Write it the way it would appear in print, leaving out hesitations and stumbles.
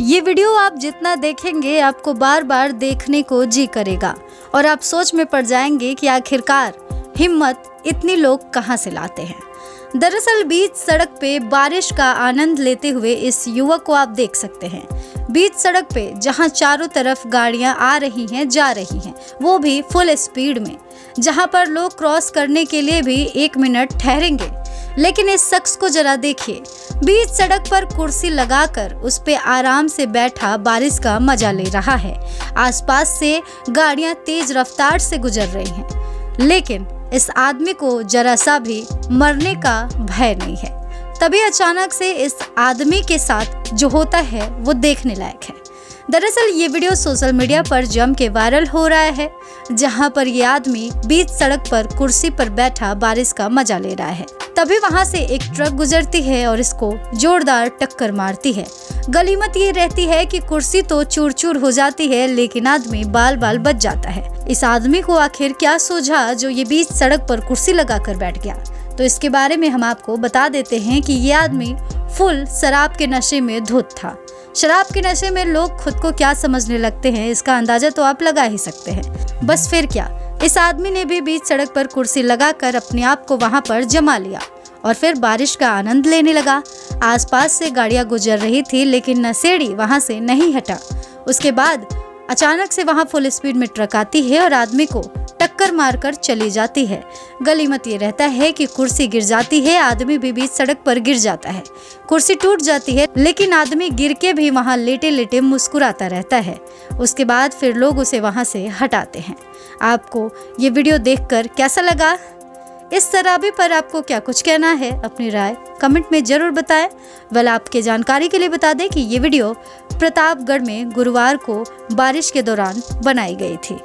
ये वीडियो आप जितना देखेंगे आपको बार बार देखने को जी करेगा और आप सोच में पड़ जाएंगे कि आखिरकार हिम्मत इतनी लोग कहां से लाते हैं। दरअसल बीच सड़क पे बारिश का आनंद लेते हुए इस युवक को आप देख सकते हैं। बीच सड़क पे जहां चारों तरफ गाड़ियां आ रही हैं जा रही हैं, वो भी फुल स्पीड में, जहां पर लोग क्रॉस करने के लिए भी 1 मिनट ठहरेंगे। लेकिन इस शख्स को जरा देखिए, बीच सड़क पर कुर्सी लगाकर उस पे आराम से बैठा बारिश का मजा ले रहा है। आसपास से गाड़ियां तेज रफ्तार से गुजर रही हैं, लेकिन इस आदमी को जरा सा भी मरने का भय नहीं है। तभी अचानक से इस आदमी के साथ जो होता है वो देखने लायक है। दरअसल ये वीडियो सोशल मीडिया पर जम के वायरल हो रहा है, जहां पर ये आदमी बीच सड़क पर कुर्सी पर बैठा बारिश का मजा ले रहा है। तभी वहां से एक ट्रक गुजरती है और इसको जोरदार टक्कर मारती है। गनीमत ये रहती है कि कुर्सी तो चूर चूर हो जाती है, लेकिन आदमी बाल बाल बच जाता है। इस आदमी को आखिर क्या सूझा जो ये बीच सड़क पर कुर्सी लगाकर बैठ गया? तो इसके बारे में हम आपको बता देते हैं कि ये आदमी फुल शराब के नशे में धुत था। शराब के नशे में लोग खुद को क्या समझने लगते हैं, इसका अंदाजा तो आप लगा ही सकते हैं। बस फिर क्या, इस आदमी ने भी बीच सड़क पर कुर्सी लगाकर अपने आप को वहां पर जमा लिया और फिर बारिश का आनंद लेने लगा। आसपास से गाड़ियां गुजर रही थी, लेकिन नशेड़ी वहां से नहीं हटा। उसके बाद अचानक से वहां फुल स्पीड में ट्रक आती है और आदमी को टक्कर मारकर चली जाती है। गनीमत ये रहता है कि कुर्सी गिर जाती है, आदमी भी बीच सड़क पर गिर जाता है। कुर्सी टूट जाती है, लेकिन आदमी गिर के भी वहां लेटे लेटे मुस्कुराता रहता है। उसके बाद फिर लोग उसे वहां से हटाते हैं। आपको ये वीडियो देखकर कैसा लगा? इस शराबी पर आपको क्या कुछ कहना है? अपनी राय कमेंट में जरूर बताएं। वेल, आपके जानकारी के लिए बता दें कि ये वीडियो प्रतापगढ़ में गुरुवार को बारिश के दौरान बनाई गई थी।